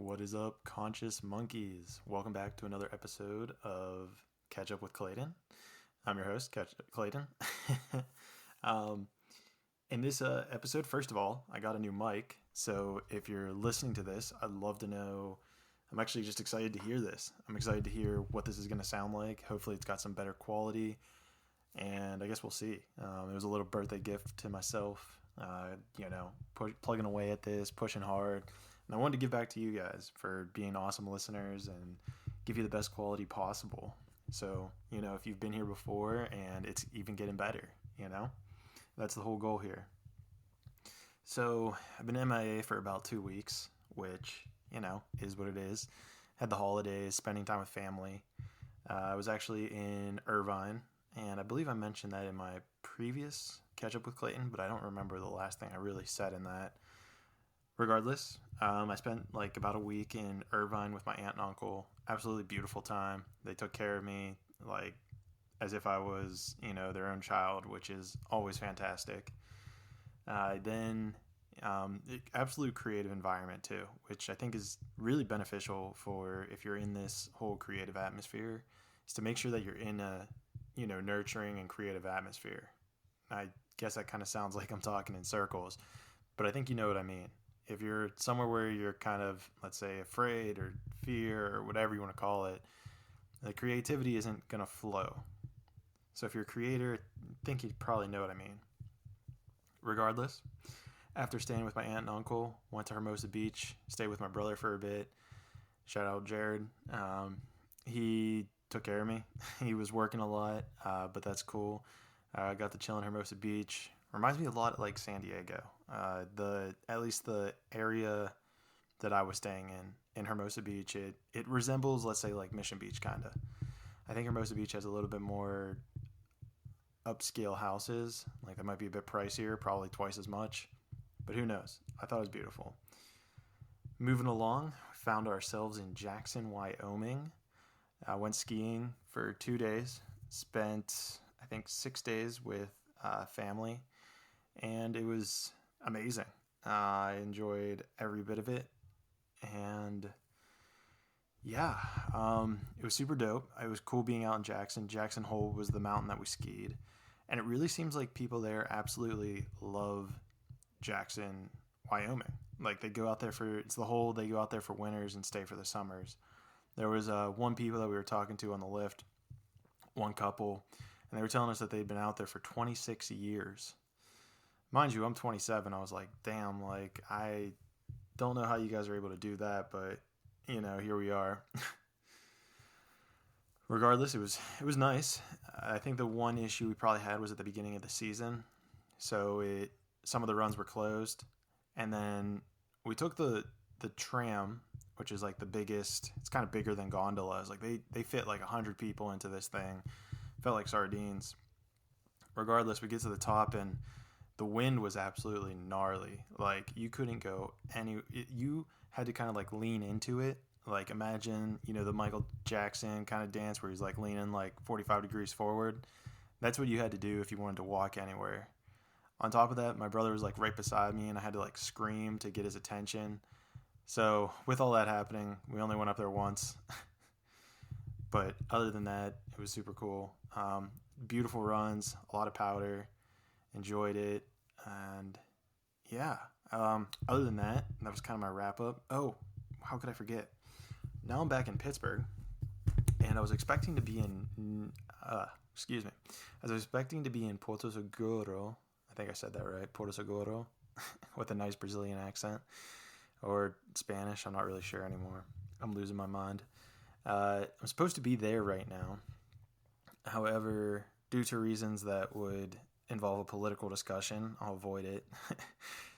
What is up, conscious monkeys? Welcome back to another episode of Catch Up with Clayton. I'm your host, Clayton. um, in this episode, first of all, I got a new mic. So if you're listening to this, I'd love to know. I'm actually just excited to hear this. I'm excited to hear what this is going to sound like. Hopefully, it's got some better quality. And I guess we'll see. It was a little birthday gift to myself. Plugging away at this, pushing hard. And I wanted to give back to you guys for being awesome listeners and give you the best quality possible. So, if you've been here before and it's even getting better, that's the whole goal here. So, I've been MIA for about 2 weeks, which, is what it is. Had the holidays, spending time with family. I was actually in Irvine, and I believe I mentioned that in my previous Catch Up with Clayton, but I don't remember the last thing I really said in that. Regardless, I spent like about a week in Irvine with my aunt and uncle. Absolutely beautiful time. They took care of me like as if I was, their own child, which is always fantastic. Then absolute creative environment too, which I think is really beneficial for if you're in this whole creative atmosphere, is to make sure that you're in a, nurturing and creative atmosphere. I guess that kind of sounds like I'm talking in circles, but I think you know what I mean. If you're somewhere where you're kind of, let's say, afraid or fear or whatever you want to call it, the creativity isn't going to flow. So if you're a creator, I think you probably know what I mean. Regardless, after staying with my aunt and uncle, went to Hermosa Beach, stayed with my brother for a bit. Shout out Jared. He took care of me. He was working a lot, but that's cool. I got to chill in Hermosa Beach. Reminds me a lot like San Diego. At least the area that I was staying in Hermosa Beach, it resembles, let's say, like Mission Beach kind of. I think Hermosa Beach has a little bit more upscale houses. Like that might be a bit pricier, probably twice as much, but who knows? I thought it was beautiful. Moving along, we found ourselves in Jackson, Wyoming. I went skiing for 2 days. Spent, I think, 6 days with family, and it was amazing. I enjoyed every bit of it, and yeah, it was super dope. It was cool being out in Jackson. Jackson Hole was the mountain that we skied, and it really seems like people there absolutely love Jackson, Wyoming. Like they go out there they go out there for winters and stay for the summers. There was one people that we were talking to on the lift, one couple, and they were telling us that they'd been out there for 26 years. Mind you, I'm 27. I was like, damn, like, I don't know how you guys are able to do that, but, here we are. Regardless, it was nice. I think the one issue we probably had was at the beginning of the season. So some of the runs were closed. And then we took the tram, which is like the biggest, it's kind of bigger than gondolas. Like they fit like 100 people into this thing. Felt like sardines. Regardless, we get to the top and the wind was absolutely gnarly. Like you couldn't go you had to kind of like lean into it. Like imagine, the Michael Jackson kind of dance where he's like leaning like 45 degrees forward. That's what you had to do if you wanted to walk anywhere. On top of that, my brother was like right beside me and I had to like scream to get his attention. So with all that happening, we only went up there once. But other than that, it was super cool. Beautiful runs, a lot of powder, enjoyed it. And yeah, other than that, that was kind of my wrap up. Oh, how could I forget? Now I'm back in Pittsburgh, and I was expecting to be in, I was expecting to be in Porto Seguro. I think I said that right, Porto Seguro, with a nice Brazilian accent, or Spanish. I'm not really sure anymore. I'm losing my mind. I'm supposed to be there right now. However, due to reasons that would involve a political discussion, I'll avoid it.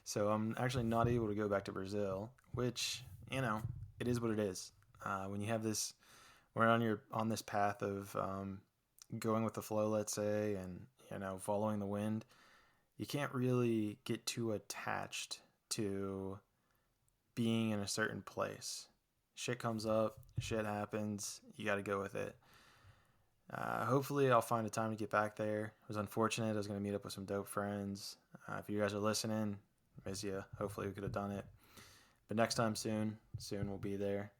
So I'm actually not able to go back to Brazil, which, it is what it is. When you have this, we're on this path of going with the flow, let's say, and, following the wind, you can't really get too attached to being in a certain place. Shit comes up, shit happens, you got to go with it. Hopefully I'll find a time to get back there. It was unfortunate. I was going to meet up with some dope friends. If you guys are listening, miss you. Hopefully we could have done it. but next time soon we'll be there.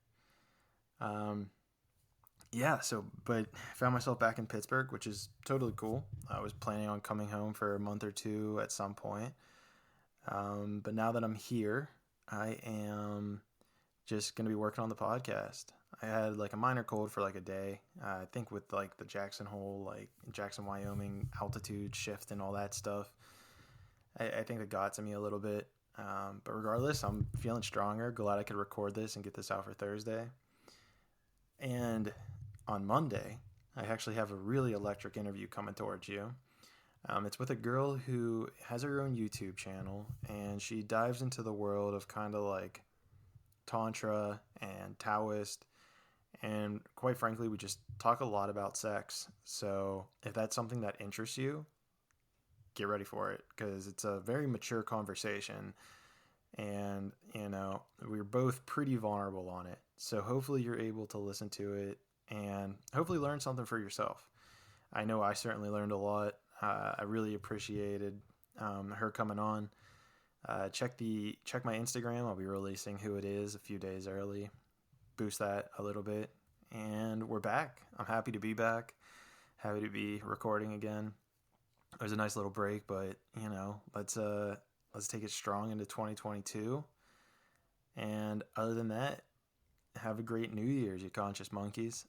Um, yeah, but found myself back in Pittsburgh, which is totally cool. I was planning on coming home for a month or two at some point. But now that I'm here, I am just going to be working on the podcast. I had like a minor cold for like a day. I think with like the Jackson Hole, like Jackson, Wyoming altitude shift and all that stuff, I think it got to me a little bit. But regardless, I'm feeling stronger. Glad I could record this and get this out for Thursday. And on Monday, I actually have a really electric interview coming towards you. It's with a girl who has her own YouTube channel, and she dives into the world of kind of like Tantra and Taoist. And quite frankly, we just talk a lot about sex. So if that's something that interests you, get ready for it, because it's a very mature conversation. And, we're both pretty vulnerable on it. So hopefully you're able to listen to it and hopefully learn something for yourself. I know I certainly learned a lot. I really appreciated her coming on. Check my Instagram. I'll be releasing who it is a few days early. Boost that a little bit. And we're back. I'm happy to be back. Happy to be recording again. It was a nice little break, but let's take it strong into 2022. And other than that, have a great New Year's, you conscious monkeys.